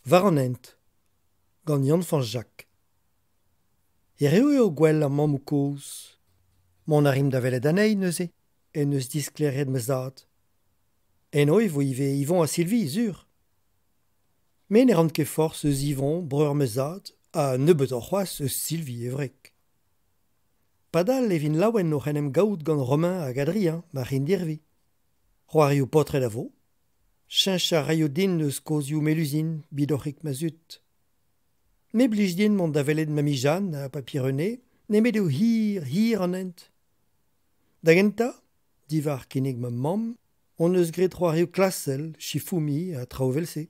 Var an ent, gant Yann fan Jacques. Eo eo gwell ar mamm o koz. Mon a rim da velet anei neuze, en neus diskleret me zad. En oi vo ive Yvon a Sylvie, zur. Men e rant ket force eus Yvon, breur me zad, a nebeut ar c'hoaz eus Sylvie evrek. Padal evin laouen no c'henem gaout gant Romain hag Adrien, ma c'hindirvi. C'hoarioù potret a vo. Cheñch a raio din eus kozioù meluzin, bidoc'hik ma zut. Me blij din mont da velet mami Jeanne a papirené, nemet eo hir an ent. Da genta, divar kinnig ma mam, on eus gret c'hoarioù klasel, chifoumi a traouvelse.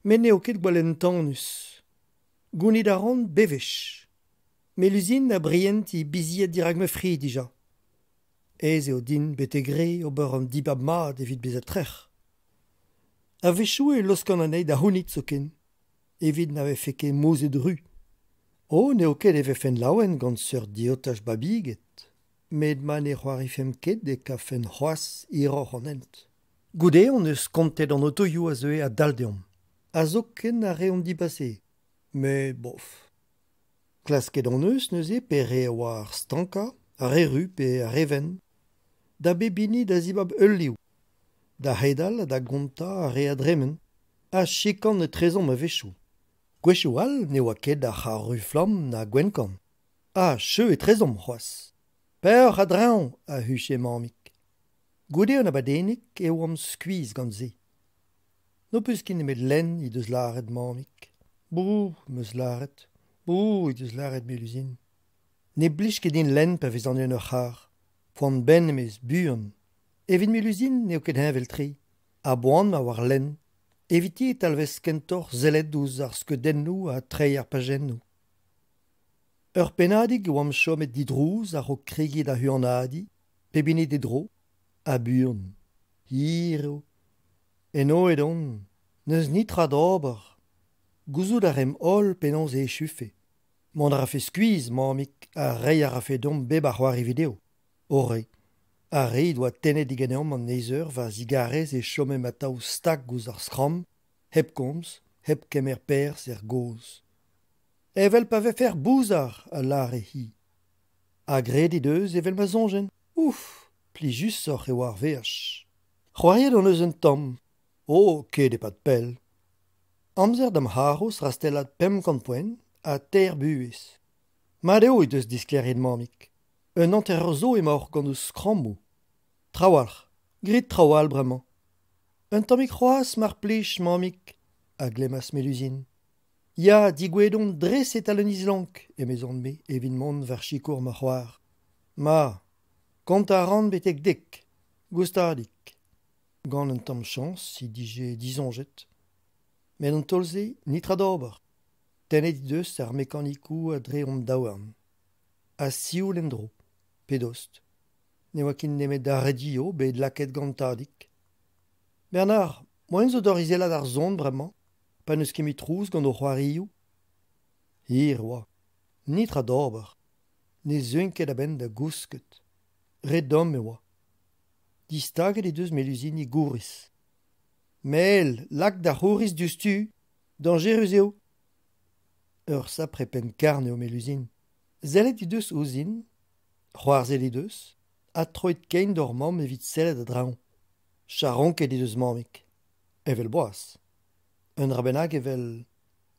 Men eo ket gwalen tannus. Gounid a ran bevech. Meluzin a brient I biziet dirag me fri dija. Ez eo din betegre ober an dibab mat evit bezet trec'h. A vechou e loskan anei da hounit zo ken. Evit n'ave feke mouzet ru. O neo ket eve fen laouen gant seur diotaj babiget. Med man e c'hoarifem ket de ka fen c'hoaz iroc'h an ent. Goude on eus kontet an otoioù a zeue a daldeom. A zo ken a reont dipase. Me bof. Klasket an eus neuze pere war stanka, a reru pe a reven. Da bebini da zibab eulliou. Da hedal da gonta a re a dremen. A chikan e trezom a vechou. Gwechou al ne oa ket a c'har ruflam na gwenkan. A cheu e trezom c'hoaz. Per a draon a huche mamik. Goude an abadenik e oam skuiz gant ze. No peus kin emet len I deus laret mamik. Bou, meus laret. Bou, I deus laret meluzin. Ne blij ket din len pa vez an un ur c'har. Poan ben emez buan. Evit meluzin neo ket henvel tri. A boan ma war len. Eviti e talvez kentor zelet douz ar skedennou a trei ar pajennou. Ur penadig oam chomet didrouz ar o krigit a huanadi, pebini de dro, a buan. Hiro. Eno edon, neus nitra d'ober. Gouzout a rem ol penons e chufe. Mont a rafe skuiz, mamik, a rei a rafe dom beb ar c'hoari video. O rei. A rei doa tenet diganeom an neizeur va zigarez e chome mataou stak gouz ar skram, hep komz, hep kemer pers er goz. Evel pa ve fer bouzar a lar e hi. A gredi deus evel ma zonjen. Ouf, pli just sor e war veach. C'hoariet an eus un tom. O, ket e pat pel. Amzer dam haros rastellat 50 poen a ter buez. Mat eo I deus disklerit mamik. Un antereur zo emaoc'h gant eus skrammo. Trawalc'h, grit trawal bremañ. Un tammik c'hoaz mar plech mamik, a glemas meluzin. Ya, digouedon dres et al un islank, emezan me, evit mont var chikour ma c'hoar. Ma, kont a ran betek dek, goustadik. Gant un tamm chans, si dije dizonjet. Men an tolze, nitra d'ober. Tenet I deus ar mekanikou a dre om daouarn. A sioul en dro, pedost. Ne oa kin nemet da redio bet laket gantadik. Bernard, moen zo dorizelad ar zon bremañ, pa neus ket trouz gant o c'hoarioù? Hir oa, nitra d'ober. Ne zeun ket a ben da gousket. Red dom e oa. Distaget e deus meluzin I gouriz. Mel, lak da c'houriz dustu, dangerus eo. Ur sapre pen karn eo meluzin. Zellet I deus ouzin, c'hoarzel I deus, a troet kein d'or mamm evit sellet a draon. Charonket I deus mammik. Evel boaz. Un rabenag evel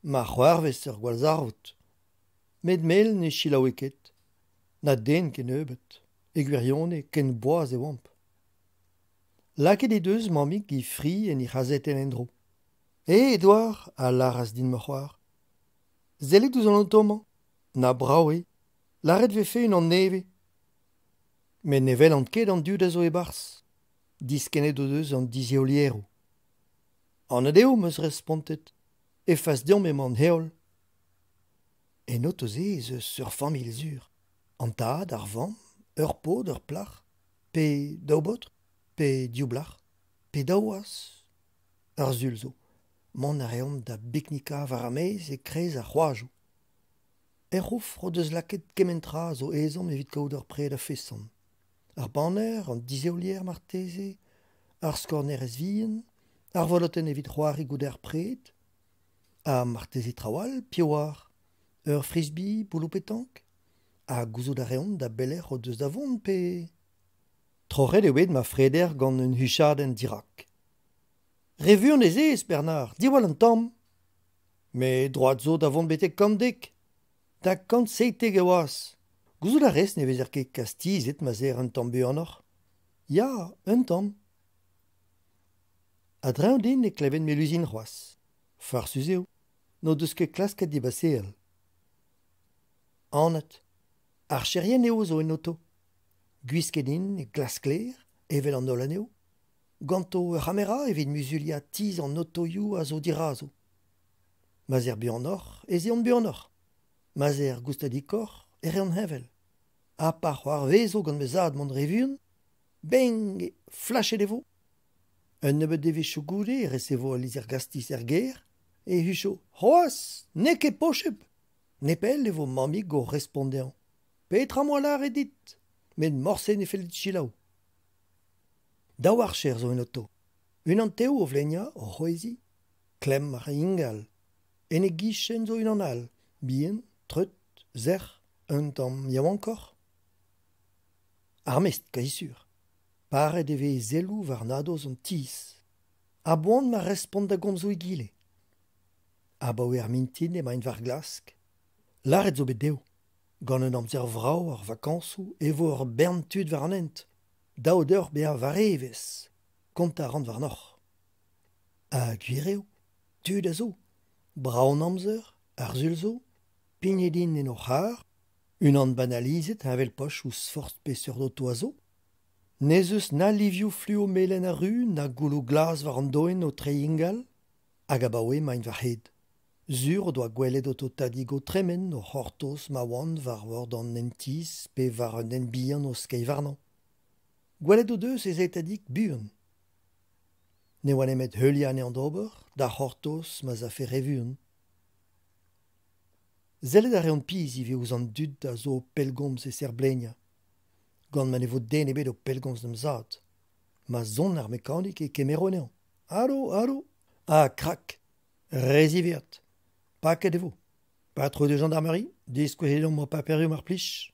ma c'hoarvez ur gwalzarvout. Med mel ne chilaoueket. Na den ken eubet. E gwirionne ken boaz e oamp. Laket e deus mammik I fri en I c'hazet en endro. Edouard, a laras din ma c'hoar. Zellet ouz an otoman. Na braoe. Laret vefe un an neve. Men nevel an ket an dud a zo e bars. Diskenet o deus an dizioliero. An adeo meus respontet. E fas deom emañ heol. En otoze eus ur famil zur. An tad, ar vamm, ur pod, ur plach. Pe daoubotr, pe dioblach, pe daouaz. Ar zul zo. Mont a reont da beknika war amez e krez ar c'hoazhou. Er c'houfr o deus laket kementra zo ezom evit kaout ur pred a fesan. Ar banner, an dizeolier marteze, ar skornerez vihan, ar voloten evit c'hoari gouder pred, A martezi trawal, piouar. Frisbee, boulot pétanque. A gouzo da reon da beler o deus da vont pe... Troc'het e wed ma freder gant un huchadenn dirak. Revur nez ez, Bernard, diwall an tamm. Me droad zo da vont betek kandek. Da kant seiteg e oas. Gouzo da rez ne vezer ket kastizet ma zer un tamm buanoc'h. Ya, un tamm. A dreoù din ne kleven me luzin c'hoaz. Farsus eo, no deus ket klasket dibaseel. Anet, ar cherien eo zo en auto. Gwisket din e glas kler, evel an ol aneo. Ganto ur hamera evit muzulia tiz an otoioù a zo dirazo. Mazer buanoc'h, ez eon buanoc'h. Mazer goustadikoc'h, an hevel. A par c'hoar vezo gant me zad mont revun, beng, flashet evo. Un nebeut devechou goude resevo a lizher gastis ger, e hucho, c'hoaz, ne ket pochep. Nepel evo mamig go respondean. Petra moalar e dit, met morse ne fellit chilaou. Daou ar cher zo en auto. Un an teo o vlenia o c'hoezi. Klem ar ingal. En e gichen zo un an al. Bien, treut, zer, un tamm yaou ankor. Ar mest, kaisur. Pare deve zelou var nadoz an tiz. A boan ma respond da gomzo e gile. A baouer mintin emaint var glask. Laret zo bet deo. Gant un amzer vrao ar vakansou evo ur bern tud var an ent. Daou d'eur bezañ varevez, kont a rant warnoc'h. A gwireo, tud a zo, braon amzer, ar zul zo, pignedin en o c'har, un an banalizet avel poch ouz forst pe sur d'auto a zo, nez eus na livioù fluo melen a ru na goulou glas war an doen o treingal, hag a baoe maint var hed. Sur o doa gwelet auto tadigo tremen o c'hortoz ma oan var war d'an entiz pe var un en bihan o skei varnan. Gwelet o deus ez etadik buan. Ne oan emet heulian e an d'ober, da c'hortoz ma zafe revun. Zellet a reont piz ive ouz an dud da zo pellgomz e serblenia. Gant man e vo den ebet o pellgomz d'am zad. Ma zon ar mekanik e kemeronean. Allo, allo. Ah, krak. Reziviert. Paket evo. Patro de gendarmerie, diskouezedon mo paperu mar plij.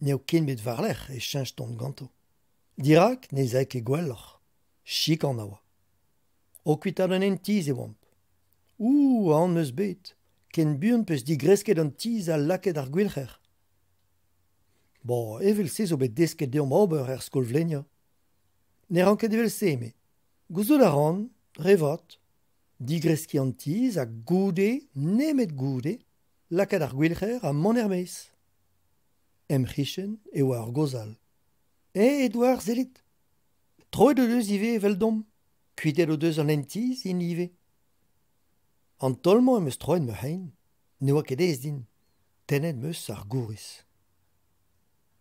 Neo ken bet varlec'h e chanj ton ganto. Dirak ne zaik e gwelloc'h. Chik an aoa. O kuit an tiz e wamp. An meus bet. Ken buan peus digresket an tiz a laket ar gwilcher. Bo, evel se zo bet desket deom ober er skol vlenia. Ne ran ket evel se, me. Gouzo da ran, revat, digreski an tiz a goude, nemet goude, laket ar gwilcher a man ermeiz. Emchichen e oa ar gozal. Edouard zelit. Troet o deus ive evel dom. Kuitet o deus an entiz in ive. An tolman em eus troet me hein. Ne oa ket ez din. Tenet meus ar gouriz.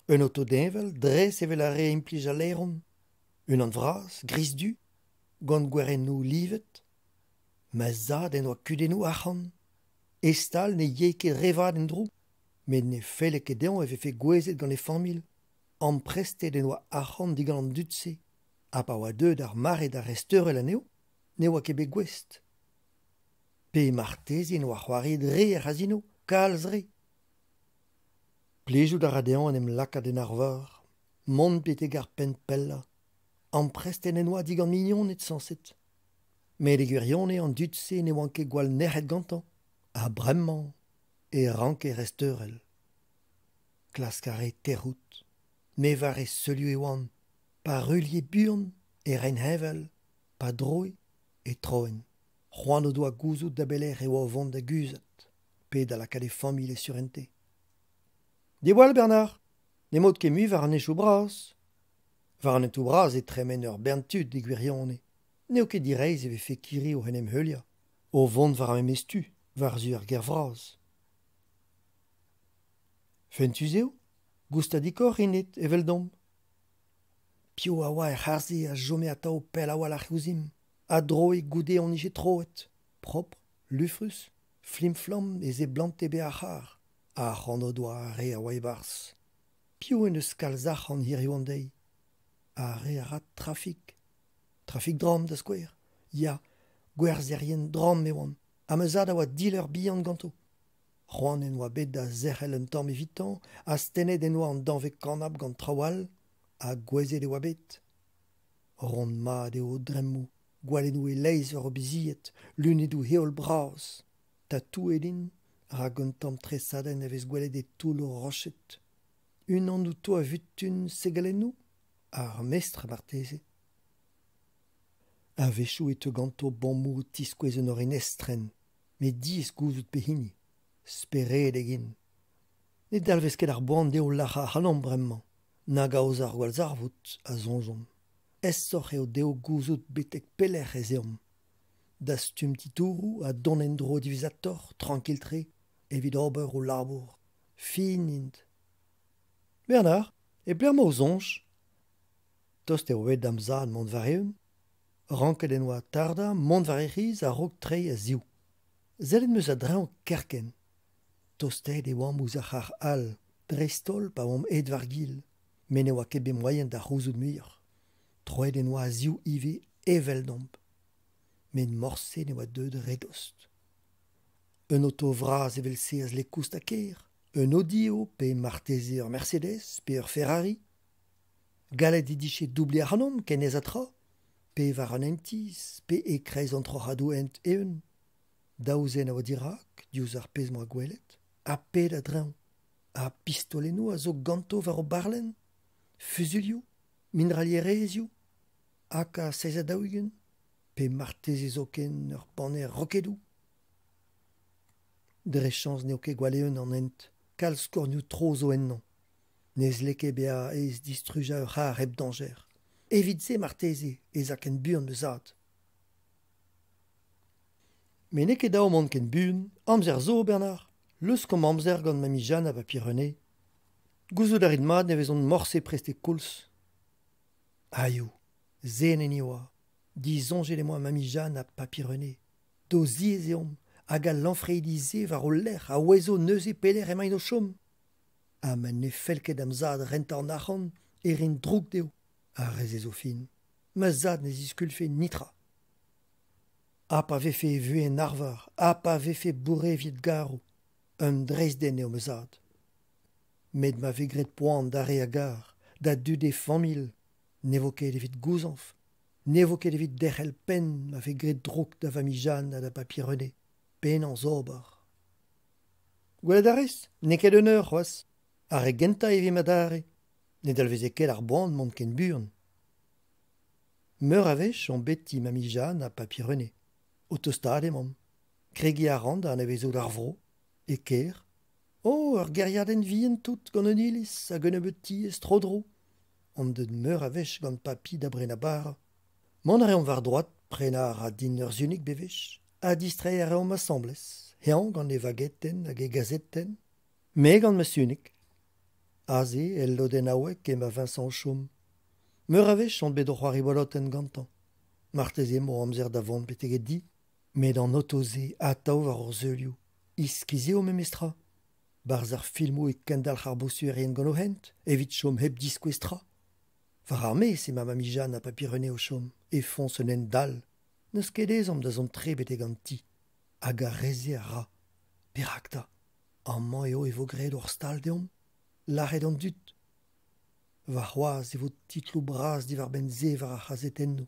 Un auto denvel dres evel a re implij a leiron. Un an vras, gris du. Gant gwerennou livet. Ma zad en oa kudennou achan. Estal ne ye ket revad en drou. Men ne felle ket deon eve fe gwezet gant e famil. Emprestet en oa achan digan an dutse. A pa oa deud ar mare da resterel aneo, ne oa ket bet gwest. Pe martezi en oa c'hoaret re ar azino, kalz re. Plejou da radean en em laka den arvar, mont peteg ar pen pella, emprestet en oa digan mignonet sanset. Me de gwirionne an dutse ne oan ket gwal nec'het gantan, a bremman, e ranke resterel. Klaskare terrout. Me var e seuliou e oan, pa rulier buan e rein hevel, pa droi e troen. C'hoan o doa gouzout da beler e oa vont da guzet, pe da laka de famil e surente. Diwall, Bernard, ne mod ket mu var an echou bras. Var an etou bras e tremen ur berntud de gwirionne. Neo ket direiz eve fe kiri o henem heulia, o vont var am emestu, var zu ar ger vraz. Fentus eo? Goustadikoc'h inet evel dom. Pio a oa e c'harze a jome atav pel a oa la c'houzim. A droe goude an ije troet. Propre, lufrus, flimflam e ze blant ebe a c'har. A c'han o doa a re a oa e bars. Pio en eus kalzach an hirio an dei. A re a rat trafik. Trafik drom da skouer. Ya, gwerzerien drom e oan. a me zad a oa dealer bihan ganto. C'hoant en oa bet da zerc'hel un tamm evitan, a stenet en oa an danvez kanap gant trawal, a gwezet e oa bet. Rond mat eo dremmou, gwalennou e leiz ur biziet, lunedou heol braz. Ta tou edin, rag un tamm tresaden evez gwelet e toul o rochet. Un an ou to a vutun segalennou, ar mestre marteze. A vechou e te ganto bonmou tiskouez un orin estren, me diz gouzout behini, speret egin. Ne dalvez ket ar boan deo lacha hanom bremman, nag a oz ar gwalzarvout a zonzon. Essoch eo deo gouzout betek pelec'h ez eom. Da stum titourou a donen dro divisator, tranquil tre, evit ober o labour. Fin int. Bernard, e pler ma o zonj? Tost eo bet amzad mont vareun, ranket en oa tarda, mont vareriz a rog trei a ziou. Zellet meus a drean kerken. Tostet e oam ouz ar al, drestol pa oam edvar gil, men e oa ket be moyen da c'houzout muier. Troet en oa a ziou ive evel domp. Men morse ne oa deud redost. Un auto vraz evel seaz le koust a ker, un Audio pe marteze ur Mercedes pe ur Ferrari. Galet e diche double ar hanom ken ez atra, pe var an entiz, pe e kreiz an troc'hadou ent eun. Daouzen a oa dirak, diouz ar pez moa gwelet, a ped a drean, a pistolennou a zo ganto var o barlen, fuzulioù, mineralierezioù, AK-16 pe marteze zo ken ur banner rokedou. Drechans neo ket gwaleun an ent, kal skornioù tro zo ennon. Nez leke bea ez distruja ur c'har heb danger. Evit se marteze ez a ken buan eus zad. Men ne ket daou mont ken buan, amzer zo, Bernard. Leus kom amzer gant mami Jeanne a Papirene. Gouzout a rit mat ne vezont morse prest e koulz. Aioù, zenen oa. Di zonjet e moa mami Jeanne a Papirene. Do ziez eom, hag a lanfreidize var o lec'h a ouezo neuze peler emaint o chom. Ha men ne felket am zad renta an ac'han e rin droug deo. A reze zo fin. Ma zad ne ziskulfe nitra. Ha pa vefe vue en arvar, ha pa vefe bourre viet garou. Un dresden eo me zad. Med ma vegret poan dare a gar, da dud e famil, ne vo ket evit gouzanf, ne vo ket evit derc'hel pen ma vegret droug da vami Jeanne a da Papirene. Pen an zobar. Gwelet arez, ne ket un eur, c'hoaz. Ar e genta evit ma dare. Ne dalveze ket ar boan mont ken buan. Meur a vech on beti mami Jeanne a Papirene. O tostad emañ. Kregi a rand an evezo d'ar vro. E ker. Oh, ur geriadenn vihan tout gant un iliz hag un ebeuti estrodro. An deud meur a vech gant papi da Brenabar. Mont a reomp war droat prenar a din ur zunik bevech. A distreiñ a reomp assemblez. Hean gant e vagetten hag e gazetten. Me gant ma sunik. Aze, el loden aouek e ma Vincent chom. Meur a vech on bet o c'hoari bolot en gantan. Marteze mo amzer da vont beteget di. Met an otoze a taou war ur zeulioù. Iskizeo me mestra. Barz ar filmou e kendal c'har bossu erien gant o hent, evit chom heb diskouestra. Var ar me se ma mami Jeanne a Papirene o chom, e fons un en dal. Neus ket ezom da zon tre bete gant ti. Hag a reze a ra. Perak da. Amman eo e vo gret ur stal deom. Lac'het an dut. Va c'hoaz e vo titlou bras di var ben ze var a c'hazetennou.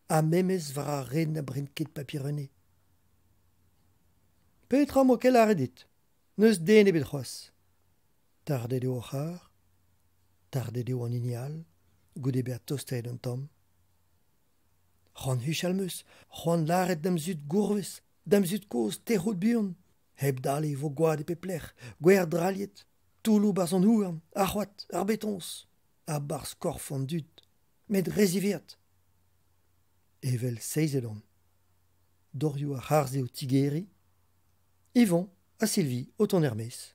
A memez var a ren a brinket Papirene. Petra mo kel a redit. Neus den ebet c'hoaz. Tardet eo c'har, tardet eo an inial, goude beat tostet un tamm. C'hoant huchal meus, c'hoant laret dam zut gourvez, dam zut koz terrout buan. Heb dale vo goad e peplec'h, gwer draliet, toulou bas an houarn, ar c'hoat, ar betons, a bar skorf an dut, met reziviert. Evel seizedon. Dorioù a c'harze o tigeri, Yvon, a Sylvie, o ton Hermès.